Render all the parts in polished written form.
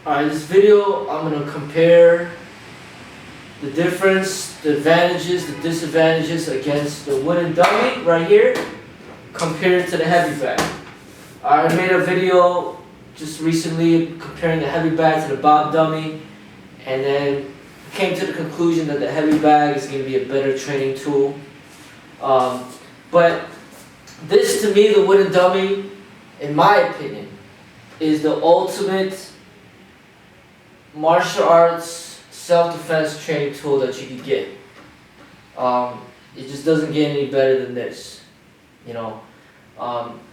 Alright, this video I'm going to compare the difference, the advantages, the disadvantages against the wooden dummy right here compared to the heavy bag. I made a video just recently comparing the heavy bag to the bob dummy, and then came to the conclusion that the heavy bag is going to be a better training tool. But this, to me, the wooden dummy, in my opinion, is the ultimate martial arts self-defense training tool that you could get. It just doesn't get any better than this. You know,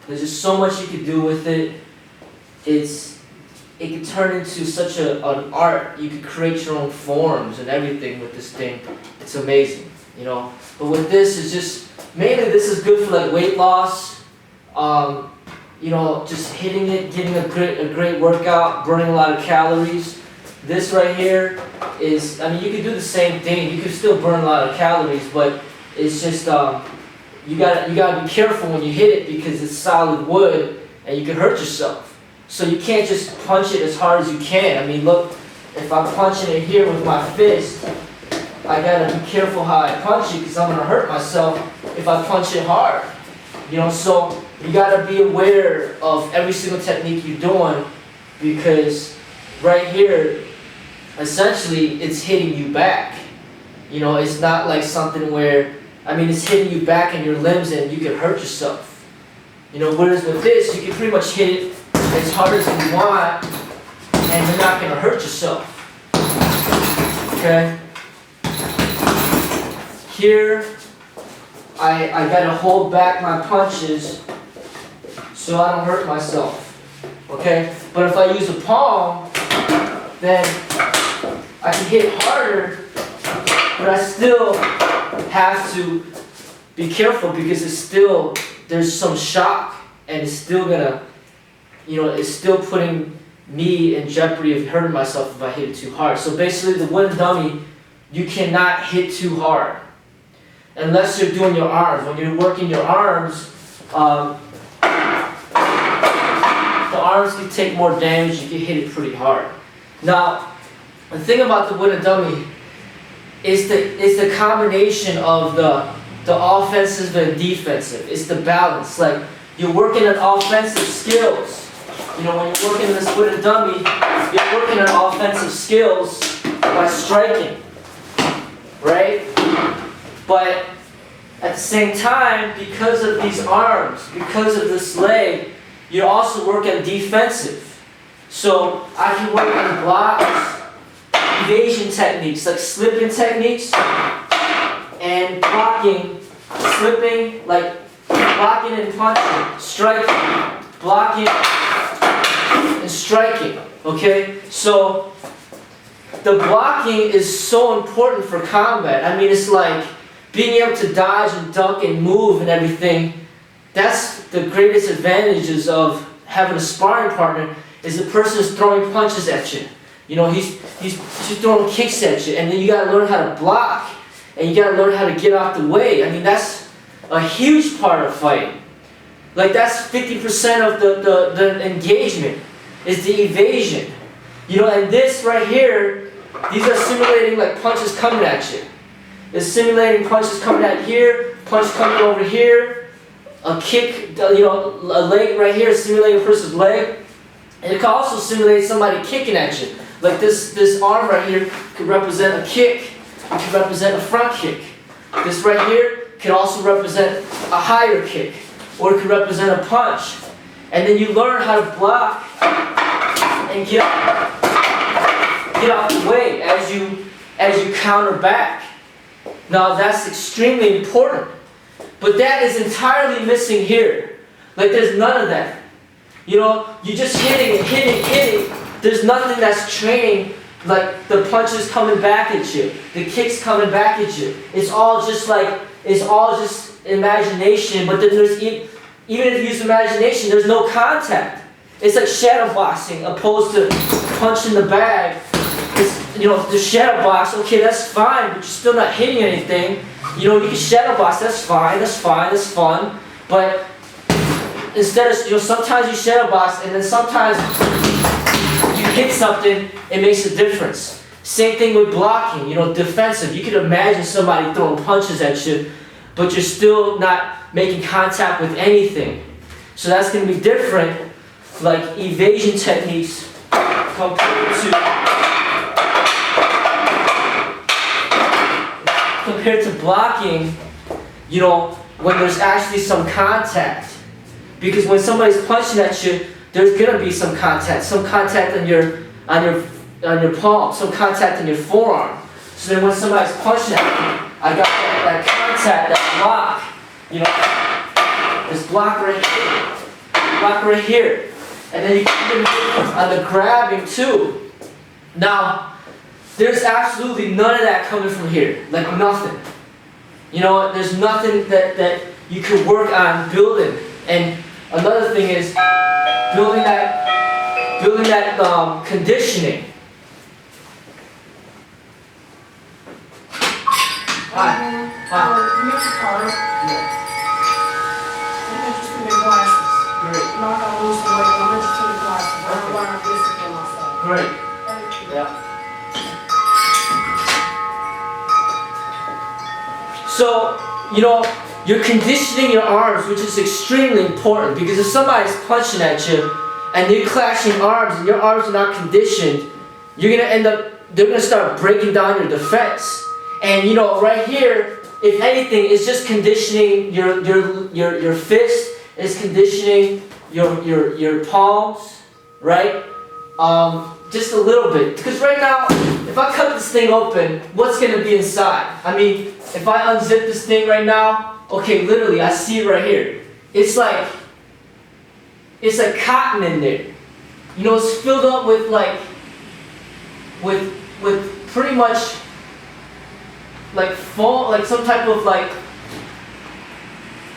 there's just so much you can do with it. It can turn into such an art. You can create your own forms and everything with this thing. It's amazing, you know. But with this, it's just mainly this is good for like weight loss. You know, just hitting it, getting a great workout, burning a lot of calories. This right here is, I mean, you can do the same thing. You can still burn a lot of calories, but it's just you gotta be careful when you hit it because it's solid wood and you can hurt yourself. So you can't just punch it as hard as you can. I mean, look, if I'm punching it here with my fist, I gotta be careful how I punch it because I'm gonna hurt myself if I punch it hard. You know, so you gotta be aware of every single technique you're doing because right here, essentially, it's hitting you back. You know, it's not like something where, I mean, it's hitting you back in your limbs and you can hurt yourself. You know, whereas with this, you can pretty much hit it as hard as you want and you're not going to hurt yourself. Okay? Here, I got to hold back my punches so I don't hurt myself. Okay? But if I use a palm, then I can hit harder, but I still have to be careful because it's still, there's some shock and it's still gonna, you know, it's still putting me in jeopardy of hurting myself if I hit it too hard. So basically the wooden dummy, you cannot hit too hard unless you're doing your arms. When you're working your arms, the arms can take more damage, you can hit it pretty hard. Now, the thing about the wooden dummy is the combination of the offensive and defensive. It's the balance. Like, you're working on offensive skills. You know, when you're working on this wooden dummy, you're working on offensive skills by striking, right? But at the same time, because of these arms, because of this leg, you're also working defensive. So I can work on blocks, evasion techniques, like slipping techniques, and blocking, slipping, like blocking and punching, striking, blocking and striking, okay? So the blocking is so important for combat. I mean, it's like being able to dodge and duck and move and everything. That's the greatest advantages of having a sparring partner, is the person is throwing punches at you. You know, he's throwing kicks at you, and then you gotta learn how to block, and you gotta learn how to get out the way. I mean, that's a huge part of fighting. Like, that's 50% of the engagement, is the evasion. You know, and this right here, these are simulating like punches coming at you. It's simulating punches coming at here, punch coming over here, a kick, you know, a leg right here, simulating a person's leg. And it can also simulate somebody kicking at you. Like this arm right here could represent a kick. It could represent a front kick. This right here can also represent a higher kick. Or it could represent a punch. And then you learn how to block and get out the way as you counter back. Now that's extremely important. But that is entirely missing here. Like, there's none of that. You know, you're just hitting. There's nothing that's training, like the punches coming back at you, the kicks coming back at you. It's all just imagination, but then there's, even if you use imagination, there's no contact. It's like shadow boxing opposed to punching the bag. It's, you know, the shadow box, okay, that's fine, but you're still not hitting anything. You know, you can shadow box, that's fine, that's fun, but instead of, you know, sometimes you shadow box and then sometimes you hit something, it makes a difference. Same thing with blocking, you know, defensive. You can imagine somebody throwing punches at you, but you're still not making contact with anything. So that's going to be different, like evasion techniques compared to blocking, you know, when there's actually some contact. Because when somebody's punching at you, there's gonna be some contact on your palm, some contact in your forearm. So then when somebody's punching at you, I got that contact, that block, you know, this block right here. And then you can do on the grabbing too. Now, there's absolutely none of that coming from here, like nothing. You know, there's nothing that you can work on building. And another thing is building that conditioning. Hi. Next part. Yeah. I'm interested in glasses. Great. I'm not gonna lose the weight. I'm interested in glasses. I don't want to discipline myself. Great. Thank you. Yeah. So, you know, you're conditioning your arms, which is extremely important, because if somebody's punching at you and you're clashing arms and your arms are not conditioned, you're gonna end up, they're gonna start breaking down your defense. And you know, right here, if anything, it's just conditioning your fist, it's conditioning your palms, right? Just a little bit. Because right now, if I cut this thing open, what's gonna be inside? I mean, if I unzip this thing right now, okay, literally, I see it right here. It's like cotton in there. You know, it's filled up with with pretty much like foam, like some type of like,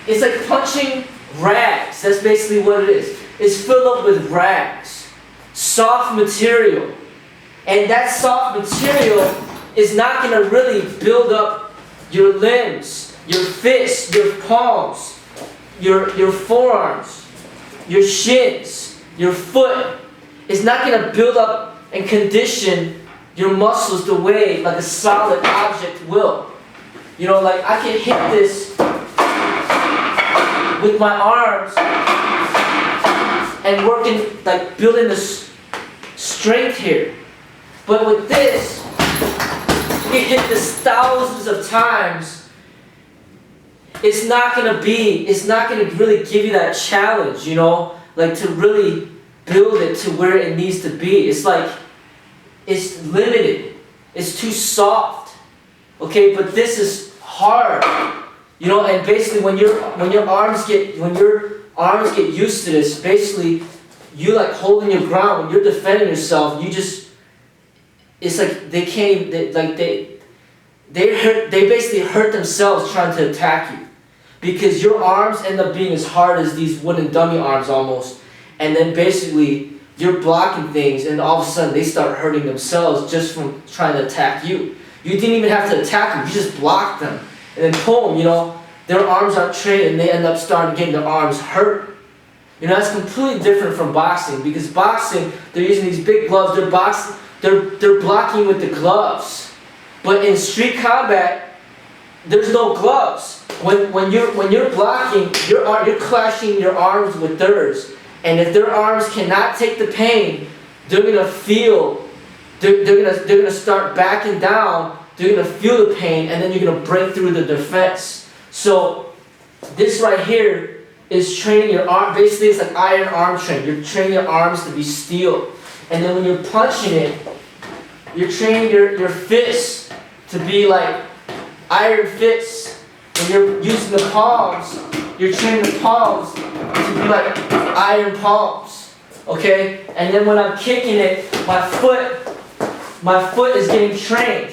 it's like punching rags. That's basically what it is. It's filled up with rags, soft material. And that soft material is not gonna really build up your limbs, your fists, your palms, your forearms, your shins, your foot. It's not gonna build up and condition your muscles the way like a solid object will. You know, like I can hit this with my arms and working, like building this strength here. But with this, you can hit this thousands of times. It's not gonna really give you that challenge, you know, like to really build it to where it needs to be. It's like, it's limited. It's too soft. Okay, but this is hard. You know, and basically when your arms get used to this, basically you like holding your ground, when you're defending yourself, you just, it's like they can't, they basically hurt themselves trying to attack you. Because your arms end up being as hard as these wooden dummy arms almost. And then basically you're blocking things and all of a sudden they start hurting themselves just from trying to attack you. You didn't even have to attack them, you just blocked them. And then boom, you know, their arms aren't trained and they end up starting getting their arms hurt. You know, that's completely different from boxing, because boxing, they're using these big gloves, they're blocking with the gloves. But in street combat, there's no gloves. When you're blocking, you're clashing your arms with theirs. And if their arms cannot take the pain, they're gonna start backing down, they're gonna feel the pain, and then you're gonna break through the defense. So this right here is training your arm. Basically, it's like iron arm training. You're training your arms to be steel. And then when you're punching it, you're training your fists to be like iron fists. When you're using the palms, you're training the palms to be like iron palms. Okay? And then when I'm kicking it, my foot is getting trained.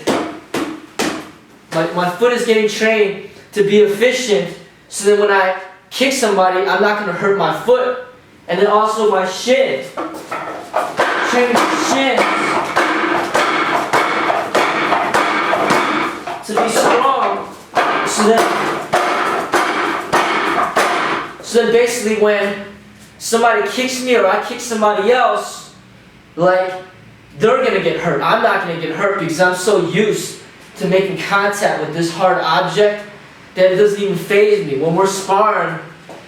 My foot is getting trained to be efficient, so that when I kick somebody, I'm not going to hurt my foot. And then also my shin. Training my shin to be strong, so then basically when somebody kicks me or I kick somebody else, like they're gonna get hurt. I'm not gonna get hurt because I'm so used to making contact with this hard object that it doesn't even faze me. When we're sparring,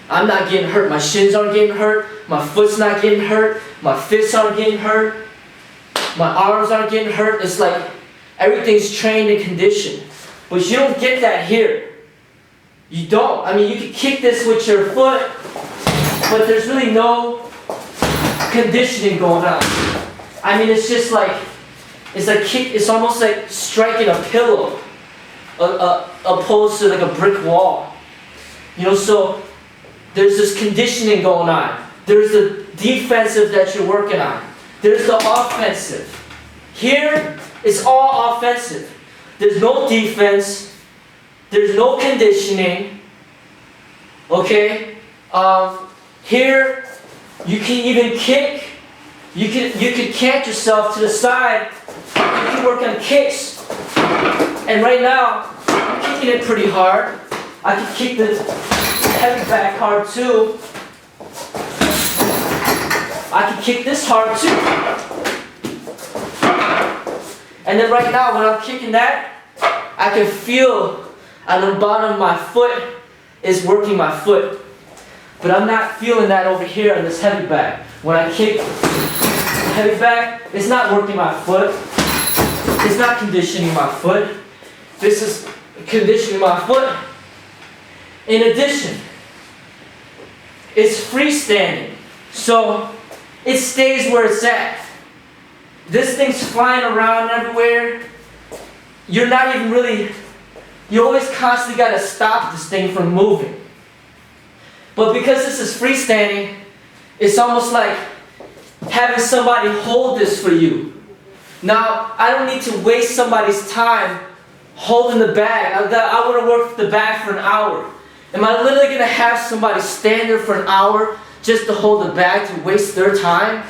I'm not getting hurt. My shins aren't getting hurt. My foot's not getting hurt. My fists aren't getting hurt. My arms aren't getting hurt. It's like everything's trained and conditioned. But you don't get that here. You don't. I mean, you can kick this with your foot, but there's really no conditioning going on. I mean, it's just like, it's almost like striking a pillow, opposed to like a brick wall. You know, so there's this conditioning going on. There's the defensive that you're working on. There's the offensive. Here, it's all offensive. There's no defense. There's no conditioning. Okay? Here, you can even kick. You can cant yourself to the side. You can work on kicks. And right now, I'm kicking it pretty hard. I can kick the heavy back hard too. I can kick this hard too. And then right now, when I'm kicking that, I can feel at the bottom of my foot is working my foot. But I'm not feeling that over here on this heavy back. When I kick the heavy back, it's not working my foot. It's not conditioning my foot. This is conditioning my foot. In addition, it's freestanding. So it stays where it's at. This thing's flying around everywhere. You're not even really, you always constantly got to stop this thing from moving. But because this is freestanding, it's almost like having somebody hold this for you. Now, I don't need to waste somebody's time holding the bag. I want to work the bag for an hour. Am I literally going to have somebody stand there for an hour just to hold the bag to waste their time?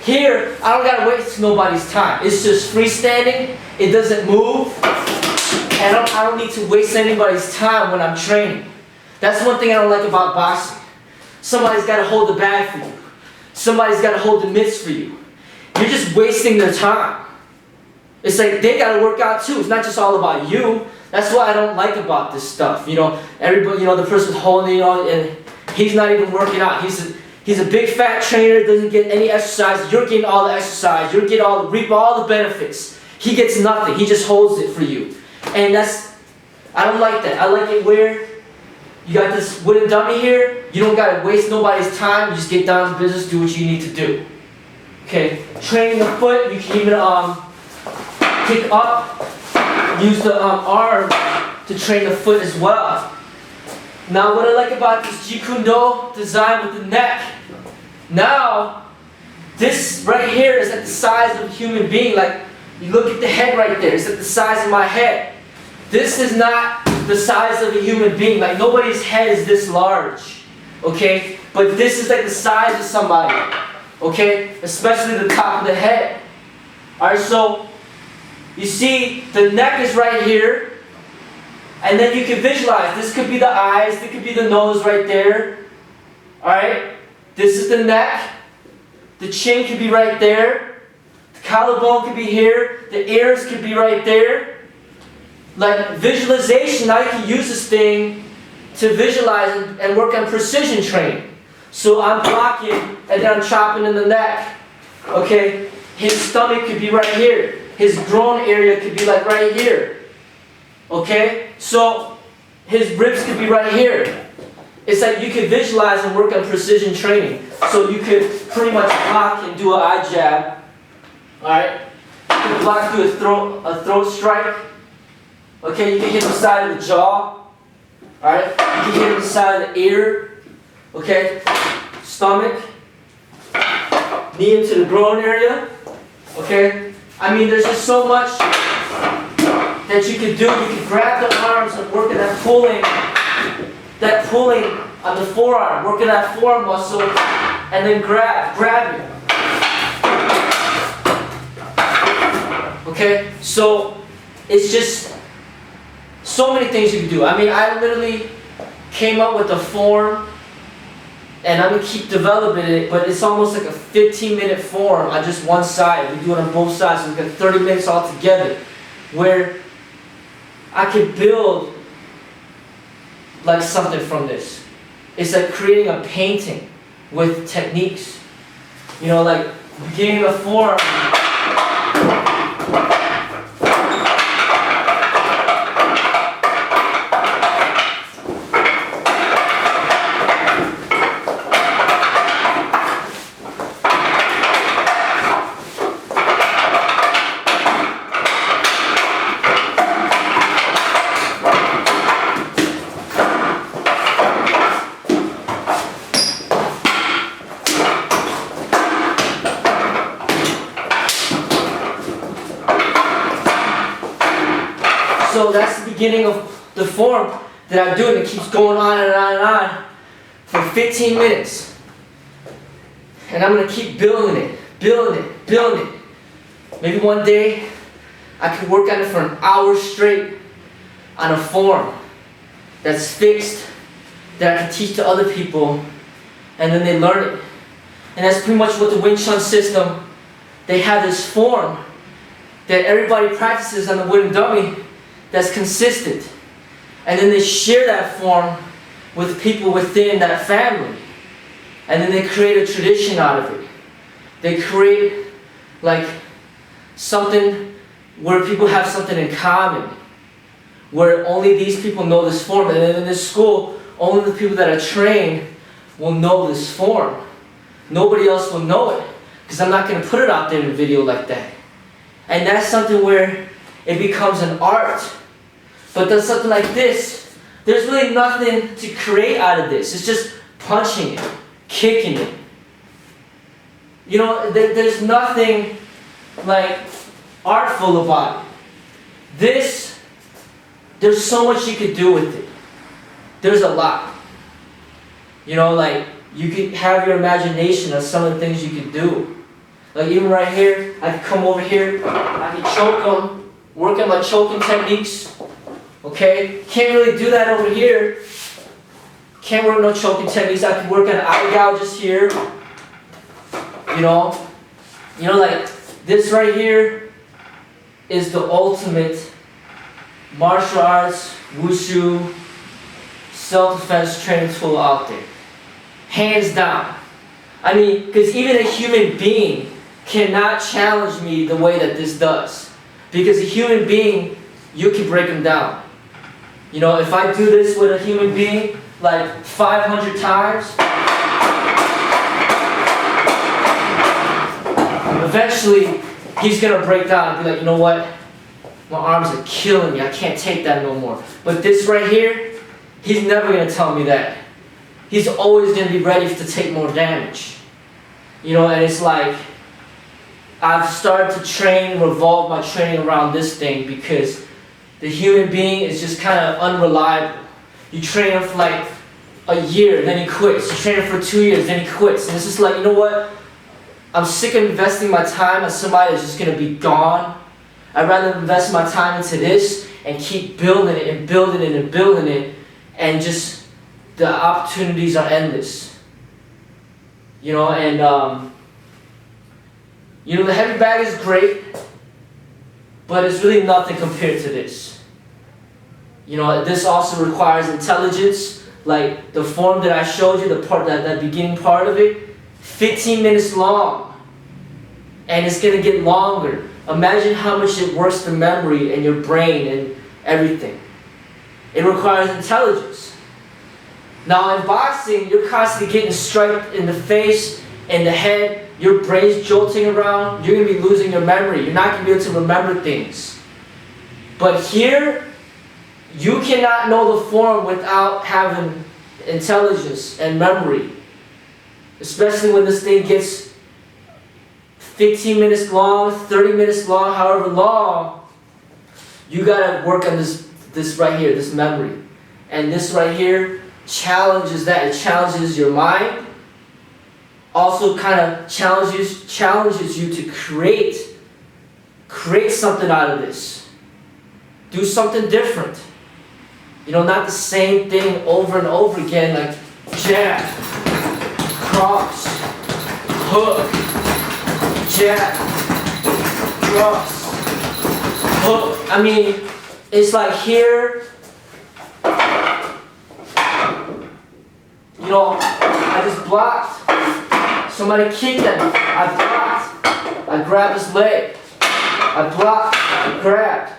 Here, I don't got to waste nobody's time. It's just freestanding. It doesn't move. And I don't need to waste anybody's time when I'm training. That's one thing I don't like about boxing. Somebody's got to hold the bag for you. Somebody's got to hold the mitts for you. You're just wasting their time. It's like they got to work out too. It's not just all about you. That's what I don't like about this stuff. You know, everybody, you know, the person's holding, you know, and he's not even working out. He's a big fat trainer, doesn't get any exercise. You're getting all the exercise. You're getting reap all the benefits. He gets nothing. He just holds it for you. And I don't like that. I like it where you got this wooden dummy here. You don't got to waste nobody's time. You just get down to business, do what you need to do. Okay, training the foot, you can even kick up, use the arm to train the foot as well. Now what I like about this Jeet Kune Do design with the neck, now this right here is at the size of a human being. Like, you look at the head right there, it's at the size of my head. This is not the size of a human being. Like, nobody's head is this large, okay? But this is like the size of somebody, okay? Especially the top of the head. Alright, so you see the neck is right here. And then you can visualize, this could be the eyes, this could be the nose right there. Alright? This is the neck. The chin could be right there. The collarbone could be here. The ears could be right there. Like visualization, now you can use this thing to visualize and work on precision training. So I'm blocking and then I'm chopping in the neck. Okay? His stomach could be right here. His groin area could be like right here. Okay? So his ribs could be right here. It's like you could visualize and work on precision training. So you could pretty much block and do an eye jab. Alright? You can block, do a throat strike. Okay, you can hit the side of the jaw. Alright? You can hit the side of the ear. Okay? Stomach. Knee into the groin area. Okay? I mean, there's just so much that you can do. You can grab the arms and work at that pulling on the forearm, work at that forearm muscle, and then grab it. Okay? So, it's just so many things you can do. I mean, I literally came up with a form And I'm gonna keep developing it, but it's almost like a 15-minute form on just one side. We do it on both sides, so we've got 30 minutes all together, where I could build like something from this. It's like creating a painting with techniques. You know, like beginning of form. So that's the beginning of the form that I do, and it keeps going on and on and on for 15 minutes. And I'm going to keep building it, building it, building it. Maybe one day I could work on it for an hour straight on a form that's fixed, that I can teach to other people, and then they learn it. And that's pretty much what the Wing Chun system, they have this form that everybody practices on the wooden dummy that's consistent. And then they share that form with people within that family. And then they create a tradition out of it. They create like something where people have something in common, where only these people know this form. And then in this school, only the people that are trained will know this form. Nobody else will know it, because I'm not going to put it out there in a video like that. And that's something where it becomes an art. But then something like this, there's really nothing to create out of this. It's just punching it, kicking it. You know, there's nothing like artful about it. This, there's so much you could do with it. There's a lot. You know, like you could have your imagination of some of the things you could do. Like even right here, I could come over here, I could choke them, work on my choking techniques. Okay, can't really do that over here. Can't work no choking techniques. I can work on eye gouges here. You know, like this right here is the ultimate martial arts, wushu, self-defense training tool out there. Hands down. I mean, because even a human being cannot challenge me the way that this does. Because a human being, you can break them down. You know, if I do this with a human being like 500 times, eventually he's going to break down and be like, you know what? My arms are killing me. I can't take that no more. But this right here, he's never going to tell me that. He's always going to be ready to take more damage. You know, and it's like, I've started to revolve my training around this thing, because the human being is just kind of unreliable. You train him for like a year, then he quits. You train him for 2 years, then he quits. And it's just like, you know what? I'm sick of investing my time on somebody that's just going to be gone. I'd rather invest my time into this and keep building it and building it and building it, and just the opportunities are endless. You know, and you know, the heavy bag is great, but it's really nothing compared to this. You know, this also requires intelligence, like the form that I showed you, the part that beginning part of it, 15 minutes long, and it's gonna get longer. Imagine how much it works the memory and your brain and everything. It requires intelligence. Now in boxing, you're constantly getting struck in the face, in the head, your brain's jolting around, you're going to be losing your memory. You're not going to be able to remember things. But here, you cannot know the form without having intelligence and memory. Especially when this thing gets 15 minutes long, 30 minutes long, however long, you got to work on this right here, this memory. And this right here challenges that. It challenges your mind. Also kind of challenges you to create something out of this. Do something different. You know, not the same thing over and over again, like jab, cross, hook, jab, cross, hook. I mean, it's like here, you know, I just blocked. Somebody kicked at me. I blocked. I grabbed his leg. I blocked. I grabbed.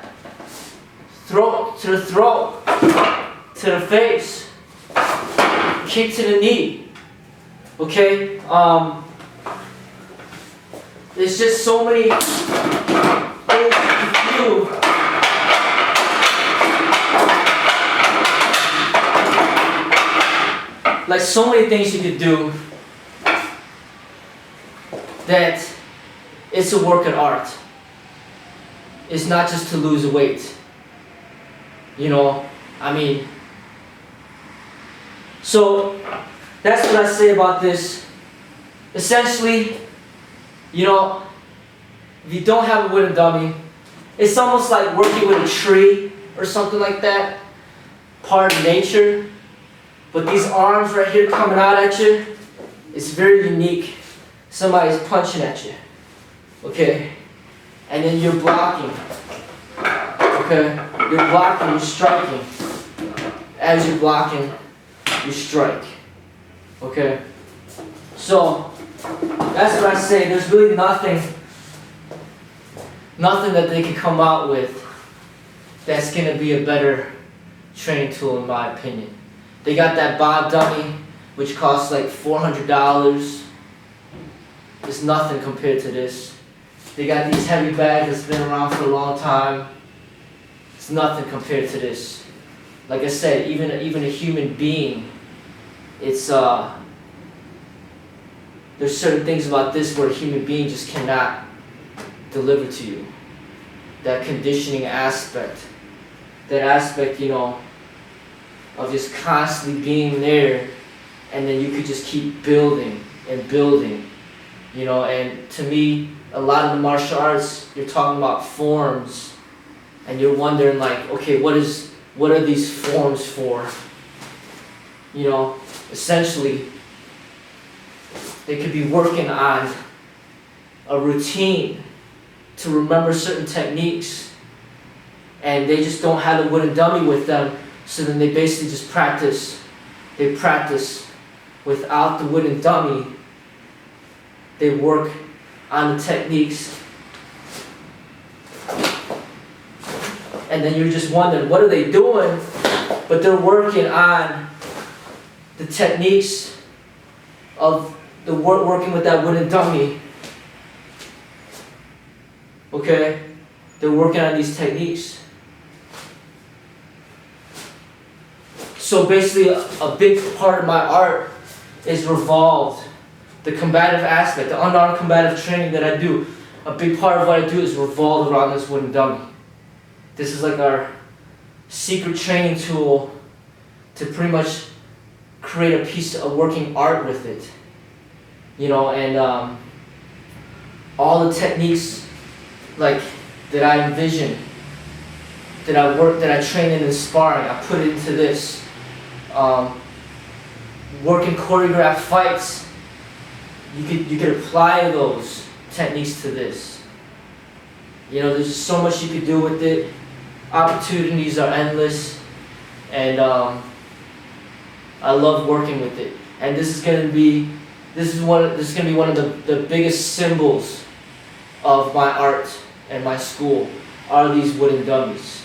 Throat to the throat. To the face. Kick to the knee. Okay? There's just so many things you can do. Like so many things you could do that it's a work of art. It's not just to lose weight. You know, I mean, so that's what I say about this. Essentially, you know, if you don't have a wooden dummy, it's almost like working with a tree or something like that, part of nature. But these arms right here coming out at you, it's very unique. Somebody's punching at you, okay? And then you're blocking, okay? You're blocking, you're striking. As you're blocking, you strike, okay? So, that's what I say. There's really nothing that they can come out with that's gonna be a better training tool in my opinion. They got that Bob dummy, which costs like $400. It's nothing compared to this. They got these heavy bags that's been around for a long time. It's nothing compared to this. Like I said, even a human being, it's there's certain things about this where a human being just cannot deliver to you. That conditioning aspect, that aspect, you know, of just constantly being there, and then you could just keep building and building, you know. And to me, a lot of the martial arts, you're talking about forms, and you're wondering like, okay, what are these forms for? You know, essentially, they could be working on a routine to remember certain techniques, and they just don't have a wooden dummy with them. So then they basically just practice. They practice without the wooden dummy. They work on the techniques. And then you're just wondering, what are they doing? But they're working on the techniques of the working with that wooden dummy. Okay? They're working on these techniques. So basically, a big part of my art is revolved. The combative aspect, the unarmed combative training that I do, a big part of what I do is revolved around this wooden dummy. This is like our secret training tool to pretty much create a piece of working art with it. You know, and all the techniques like that I envision, that I train in sparring, I put into this. Working choreographed fights, you could apply those techniques to this. You know, there's just so much you could do with it. Opportunities are endless, and I love working with it. And this is gonna be one of the biggest symbols of my art and my school are these wooden dummies.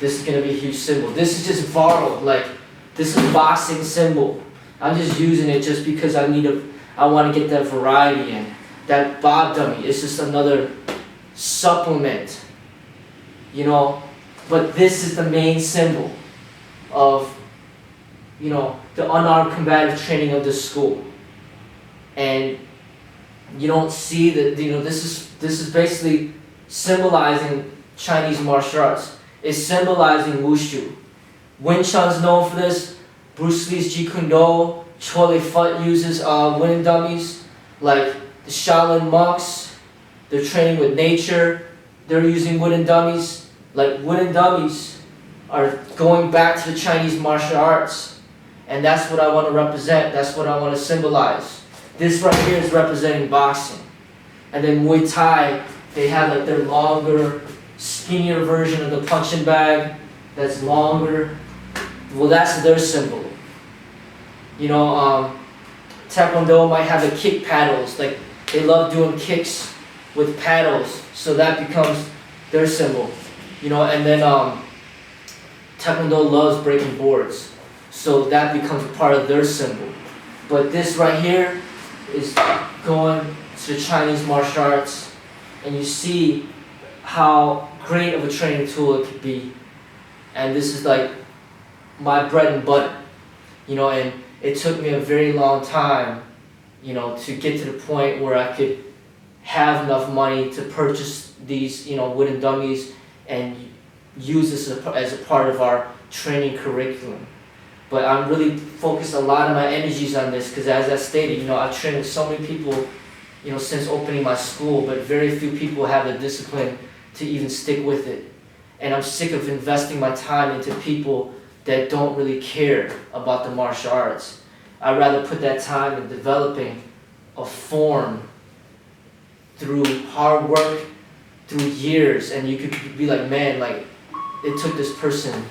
This is gonna be a huge symbol. This is just borrowed, like this is a boxing symbol. I'm just using it just because I want to get that variety in. That Bob dummy is just another supplement, you know. But this is the main symbol of, you know, the unarmed combative training of this school. And you don't see that, you know, this is basically symbolizing Chinese martial arts. It's symbolizing Wushu. Wing Chun's known for this. Bruce Lee's Jeet Kune, Chole Fut uses wooden dummies. Like the Shaolin monks, they're training with nature. They're using wooden dummies. Like wooden dummies are going back to the Chinese martial arts. And that's what I want to represent. That's what I want to symbolize. This right here is representing boxing. And then Muay Thai, they have like their longer, skinnier version of the punching bag that's longer. Well, that's their symbol. You know, Taekwondo might have the kick paddles. Like, they love doing kicks with paddles. So that becomes their symbol. You know, and then Taekwondo loves breaking boards. So that becomes a part of their symbol. But this right here is going to the Chinese martial arts, and you see how great of a training tool it could be. And this is like my bread and butter, you know, and it took me a very long time, you know, to get to the point where I could have enough money to purchase these, you know, wooden dummies and use this as a part of our training curriculum. But I'm really focused a lot of my energies on this because, as I stated, you know, I've trained with so many people, you know, since opening my school, but very few people have the discipline to even stick with it. And I'm sick of investing my time into people that don't really care about the martial arts. I'd rather put that time in developing a form through hard work, through years, and you could be like, man, like, it took this person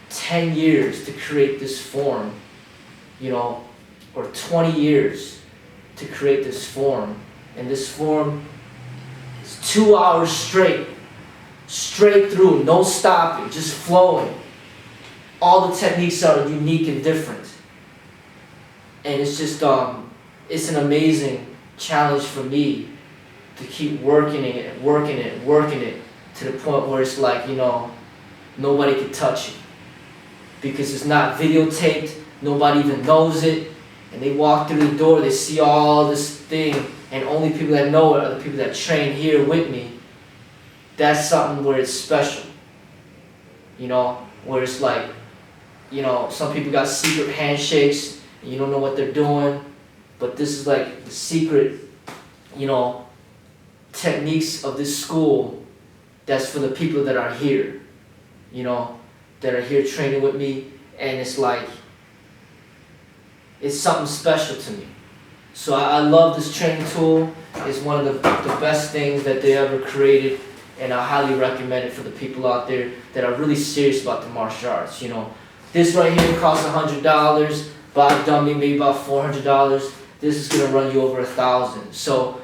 10 years to create this form, you know, or 20 years to create this form. And this form is 2 hours straight through, no stopping, just flowing. All the techniques are unique and different. And it's just, it's an amazing challenge for me to keep working it to the point where it's like, you know, nobody can touch it. Because it's not videotaped, nobody even knows it, and they walk through the door, they see all this thing, and only people that know it are the people that train here with me. That's something where it's special, you know, where it's like, you know, some people got secret handshakes, and you don't know what they're doing, but this is like the secret, you know, techniques of this school that's for the people that are here, you know, that are here training with me, and it's like, it's something special to me. So I love this training tool. It's one of the best things that they ever created, and I highly recommend it for the people out there that are really serious about the martial arts. You know, this right here costs $100, buy a dummy maybe about $400. This is gonna run you over $1,000. So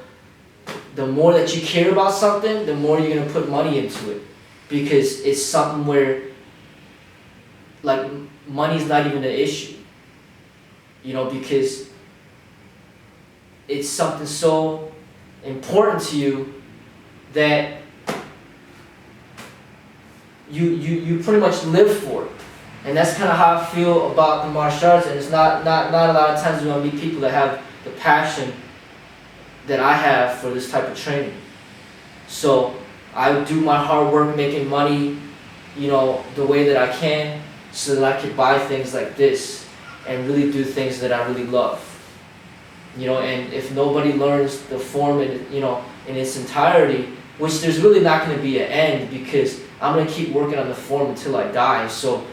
the more that you care about something, the more you're gonna put money into it, because it's something where, like, money's not even an issue, you know, because it's something so important to you that you pretty much live for it. And that's kind of how I feel about the martial arts, and it's not a lot of times when I meet people that have the passion that I have for this type of training. So I do my hard work making money, you know, the way that I can, so that I could buy things like this and really do things that I really love. You know, and if nobody learns the form in, you know, in its entirety, which there's really not going to be an end, because I'm going to keep working on the form until I die. So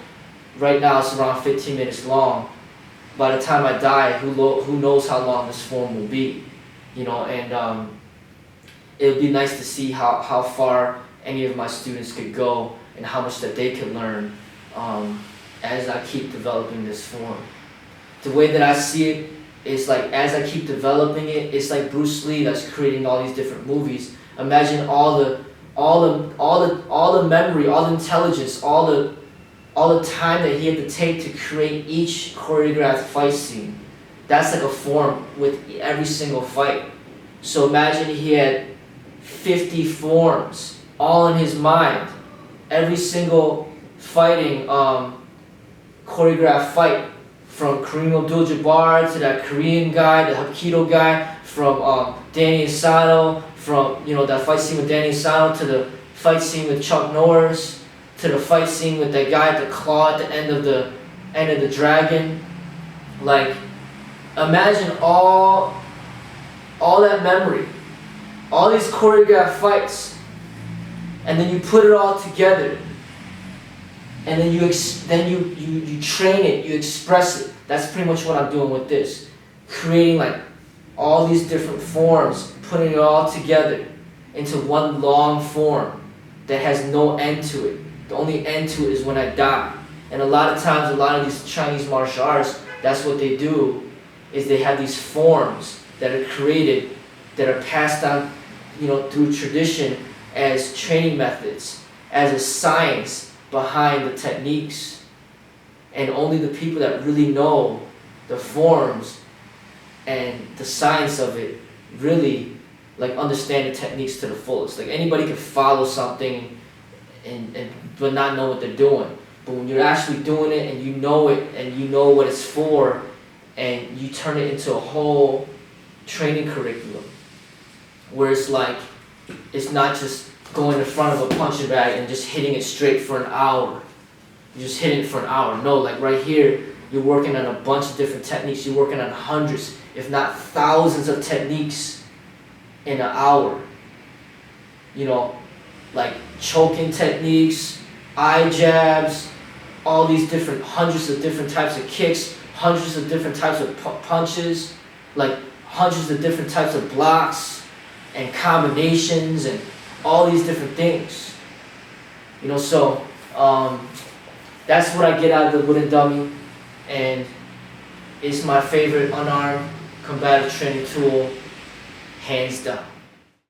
right now it's around 15 minutes long. By the time I die, who knows how long this form will be, you know, and it would be nice to see how far any of my students could go and how much that they could learn as I keep developing this form. The way that I see it is like, as I keep developing it, it's like Bruce Lee that's creating all these different movies. Imagine all the memory, all the intelligence, all the time that he had to take to create each choreographed fight scene. That's like a form with every single fight. So imagine he had 50 forms all in his mind. Every single fighting choreographed fight, from Kareem Abdul-Jabbar to that Korean guy, the Hapkido guy, from Danny Asano, from, you know, that fight scene with Danny Asano, to the fight scene with Chuck Norris, to the fight scene with that guy at the claw at the end of the dragon. Like, imagine all that memory, all these choreographed fights, and then you put it all together, and then you train it, you express it. That's pretty much what I'm doing with this. Creating like all these different forms, putting it all together into one long form that has no end to it. The only end to it is when I die. And a lot of times, a lot of these Chinese martial arts, that's what they do, is they have these forms that are created, that are passed on, through tradition as training methods, as a science behind the techniques. And only the people that really know the forms and the science of it really like understand the techniques to the fullest. Like anybody can follow something but not know what they're doing. But when you're actually doing it and you know it and you know what it's for, and you turn it into a whole training curriculum where it's like, it's not just going in front of a punching bag and just hitting it straight for an hour. You just hit it for an hour. No, like right here, you're working on a bunch of different techniques. You're working on hundreds, if not thousands of techniques in an hour. Like choking techniques, eye jabs, all these different, hundreds of different types of kicks, hundreds of different types of punches, like hundreds of different types of blocks and combinations and all these different things. So that's what I get out of the wooden dummy, and it's my favorite unarmed combative training tool, hands down.